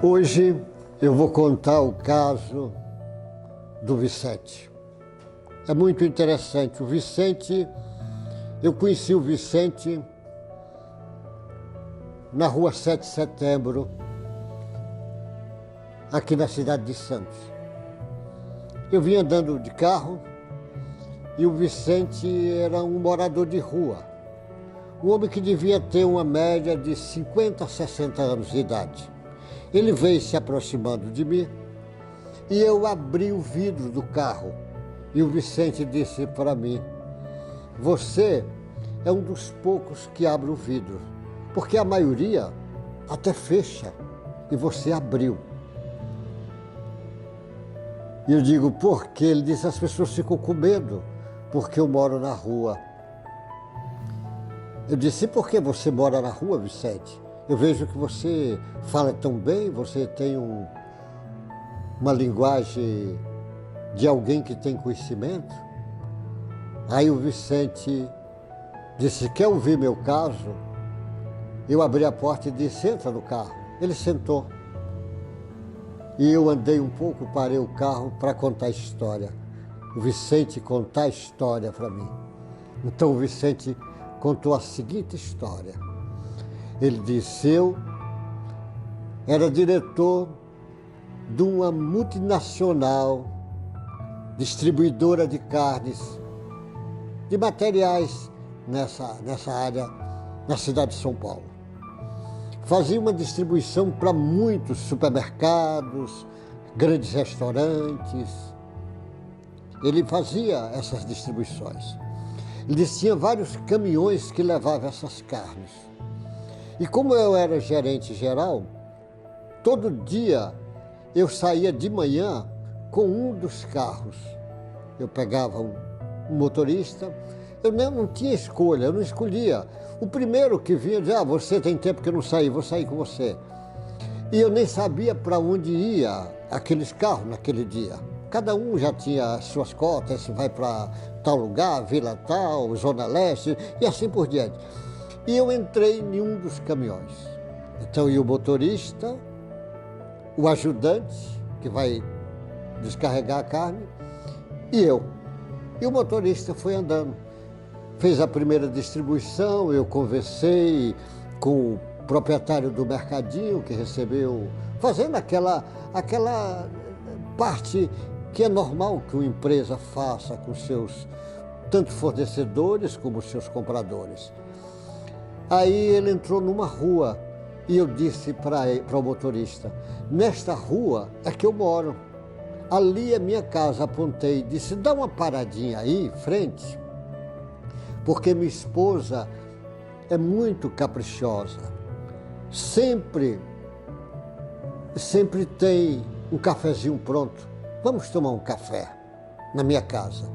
Hoje eu vou contar o caso do Vicente. É muito interessante. O Vicente, eu conheci o Vicente na rua 7 de Setembro, aqui na cidade de Santos. Eu vinha andando de carro e o Vicente era um morador de rua. Um homem que devia ter uma média de 50 a 60 anos de idade. Ele veio se aproximando de mim e eu abri o vidro do carro. E o Vicente disse para mim: "Você é um dos poucos que abre o vidro, porque a maioria até fecha e você abriu." E eu digo: "Por quê?" Ele disse: "As pessoas ficam com medo, porque eu moro na rua." Eu disse: "E por que você mora na rua, Vicente? Eu vejo que você fala tão bem, você tem uma linguagem de alguém que tem conhecimento." Aí o Vicente disse: "Quer ouvir meu caso?" Eu abri a porta e disse: "Entra no carro." Ele sentou. E eu andei um pouco, parei o carro para contar a história. O Vicente contar a história para mim. Então o Vicente contou a seguinte história. Ele disse: "Eu era diretor de uma multinacional distribuidora de carnes, de materiais nessa área, na cidade de São Paulo. Fazia uma distribuição para muitos supermercados, grandes restaurantes. Ele fazia essas distribuições. Ele tinha vários caminhões que levavam essas carnes. E como eu era gerente geral, todo dia eu saía de manhã com um dos carros. Eu pegava um motorista, eu não tinha escolha, eu não escolhia. O primeiro que vinha dizia: "Você tem tempo que eu não saí, vou sair com você." E eu nem sabia para onde ia aqueles carros naquele dia. Cada um já tinha as suas cotas, vai para tal lugar, Vila tal, Zona Leste, e assim por diante. E eu entrei em um dos caminhões. Então ia o motorista, o ajudante, que vai descarregar a carne, e eu. E o motorista foi andando. Fez a primeira distribuição, eu conversei com o proprietário do mercadinho que recebeu, fazendo aquela parte que é normal que uma empresa faça com seus tanto fornecedores como seus compradores. Aí ele entrou numa rua e eu disse para o motorista: "Nesta rua é que eu moro. Ali é minha casa." Apontei e disse: "Dá uma paradinha aí, frente, porque minha esposa é muito caprichosa. Sempre tem um cafezinho pronto. Vamos tomar um café na minha casa."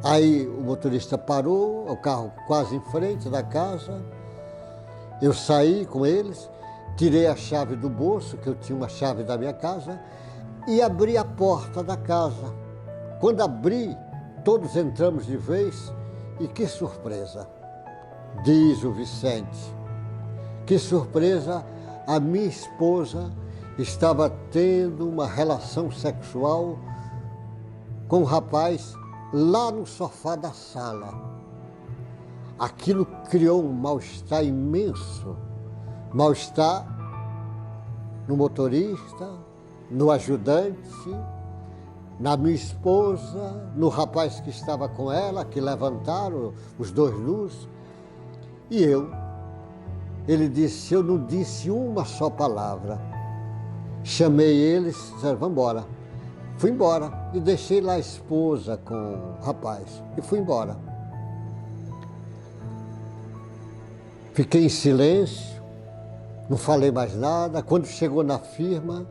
Aí o motorista parou, o carro quase em frente da casa. Eu saí com eles, tirei a chave do bolso, que eu tinha uma chave da minha casa, e abri a porta da casa. Quando abri, todos entramos de vez, e que surpresa, diz o Vicente. Que surpresa, a minha esposa estava tendo uma relação sexual com um rapaz lá no sofá da sala. Aquilo criou um mal-estar imenso. Mal-estar no motorista, no ajudante, na minha esposa, no rapaz que estava com ela, que levantaram os dois nus. E ele disse: "Eu não disse uma só palavra." Chamei eles e disseram: "Vamos embora." Fui embora e deixei lá a esposa com o rapaz e fui embora. Fiquei em silêncio, não falei mais nada. Quando chegou na firma,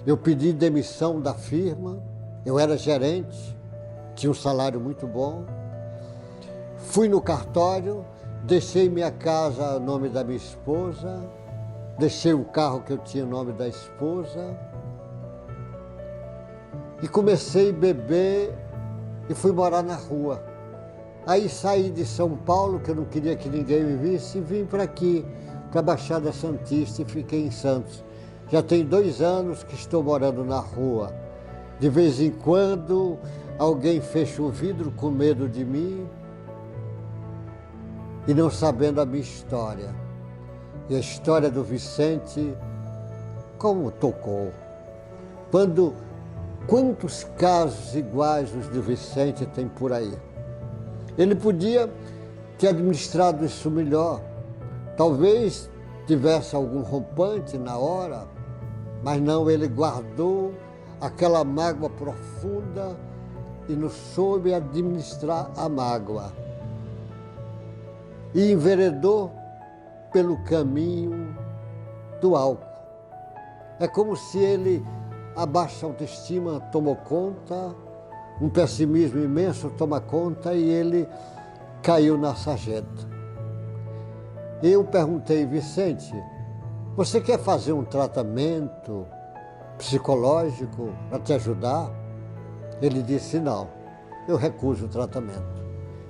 eu pedi demissão da firma. Eu era gerente, tinha um salário muito bom. Fui no cartório, deixei minha casa no nome da minha esposa, deixei o carro que eu tinha no nome da esposa e comecei a beber e fui morar na rua. Aí saí de São Paulo, que eu não queria que ninguém me visse, e vim para aqui, para a Baixada Santista, e fiquei em Santos. Já tem 2 anos que estou morando na rua. De vez em quando, alguém fecha o vidro com medo de mim e não sabendo a minha história. E a história do Vicente, como tocou. Quantos casos iguais os do Vicente tem por aí? Ele podia ter administrado isso melhor. Talvez tivesse algum rompante na hora, mas não, ele guardou aquela mágoa profunda e não soube administrar a mágoa. E enveredou pelo caminho do álcool. É como se ele, a baixa autoestima tomou conta, um pessimismo imenso toma conta e ele caiu na sarjeta. Eu perguntei, Vicente, você quer fazer um tratamento psicológico para te ajudar? Ele disse, não, eu recuso o tratamento.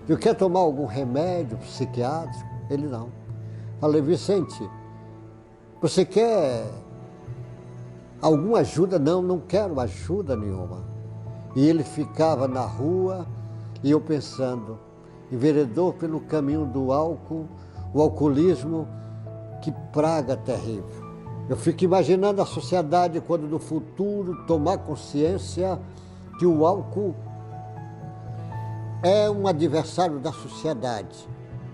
Eu quero tomar algum remédio psiquiátrico? Ele não. Falei, Vicente, você quer alguma ajuda? Não, não quero ajuda nenhuma. E ele ficava na rua e eu pensando, enveredou pelo caminho do álcool, o alcoolismo, que praga terrível. Eu fico imaginando a sociedade quando no futuro tomar consciência que o álcool é um adversário da sociedade.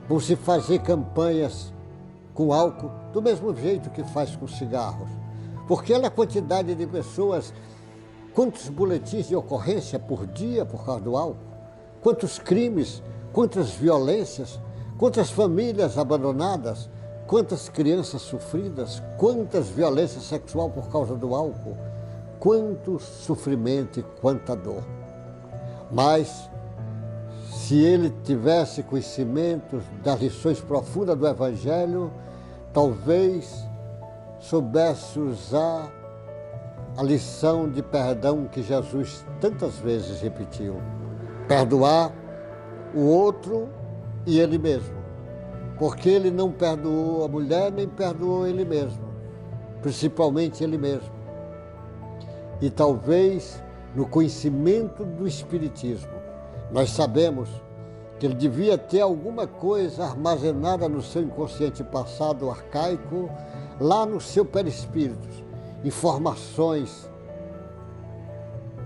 Vão se fazer campanhas com álcool do mesmo jeito que faz com cigarros. Porque olha a quantidade de pessoas, quantos boletins de ocorrência por dia por causa do álcool, quantos crimes, quantas violências, quantas famílias abandonadas, quantas crianças sofridas, quantas violências sexuais por causa do álcool, quanto sofrimento e quanta dor. Mas, se ele tivesse conhecimento das lições profundas do Evangelho, talvez soubesse usar a lição de perdão que Jesus tantas vezes repetiu. Perdoar o outro e ele mesmo. Porque ele não perdoou a mulher, nem perdoou ele mesmo. Principalmente ele mesmo. E talvez no conhecimento do Espiritismo, nós sabemos que ele devia ter alguma coisa armazenada no seu inconsciente passado arcaico, lá no seu perispírito, informações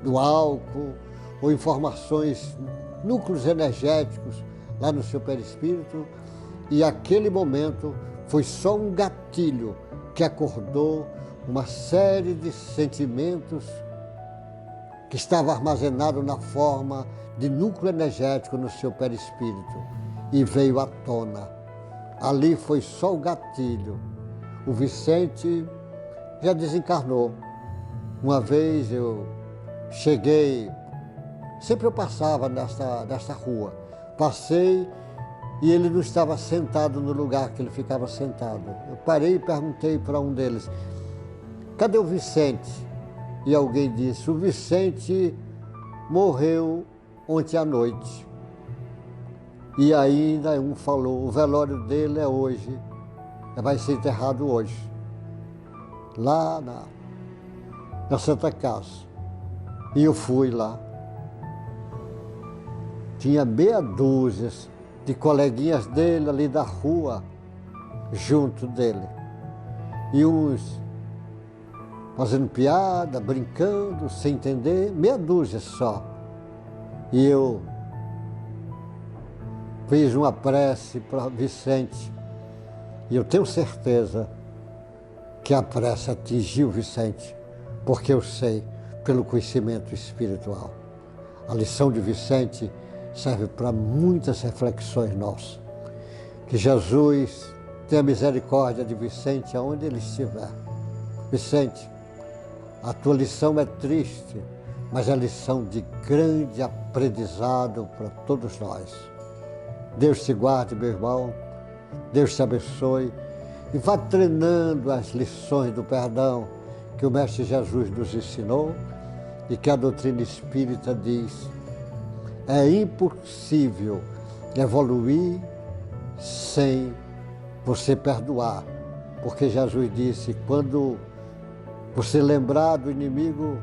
do álcool ou informações, núcleos energéticos lá no seu perispírito, e aquele momento foi só um gatilho que acordou uma série de sentimentos que estava armazenado na forma de núcleo energético no seu perispírito e veio à tona. Ali foi só o gatilho. O Vicente já desencarnou. Uma vez eu cheguei, sempre eu passava nesta rua, passei e ele não estava sentado no lugar que ele ficava sentado. Eu parei e perguntei para um deles, cadê o Vicente? E alguém disse, o Vicente morreu ontem à noite. E ainda um falou, o velório dele é hoje, vai ser enterrado hoje, lá na Santa Casa. E eu fui lá. Tinha meia dúzia de coleguinhas dele ali da rua, junto dele. E uns fazendo piada, brincando, sem entender, meia dúzia só. E eu fiz uma prece para Vicente. E eu tenho certeza que a prece atingiu Vicente, porque eu sei, pelo conhecimento espiritual. A lição de Vicente serve para muitas reflexões nossas. Que Jesus tenha misericórdia de Vicente aonde ele estiver. Vicente, a tua lição é triste, mas é lição de grande aprendizado para todos nós. Deus te guarde, meu irmão, Deus te abençoe e vá treinando as lições do perdão que o Mestre Jesus nos ensinou e que a doutrina espírita diz. É impossível evoluir sem você perdoar, porque Jesus disse, quando Você lembrar do inimigo,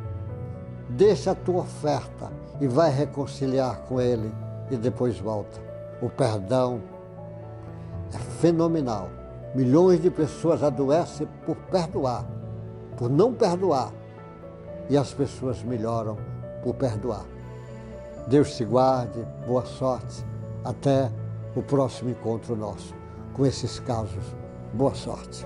deixa a tua oferta e vai reconciliar com ele e depois volta. O perdão é fenomenal. Milhões de pessoas adoecem por perdoar, por não perdoar. E as pessoas melhoram por perdoar. Deus te guarde, boa sorte. Até o próximo encontro nosso com esses casos. Boa sorte.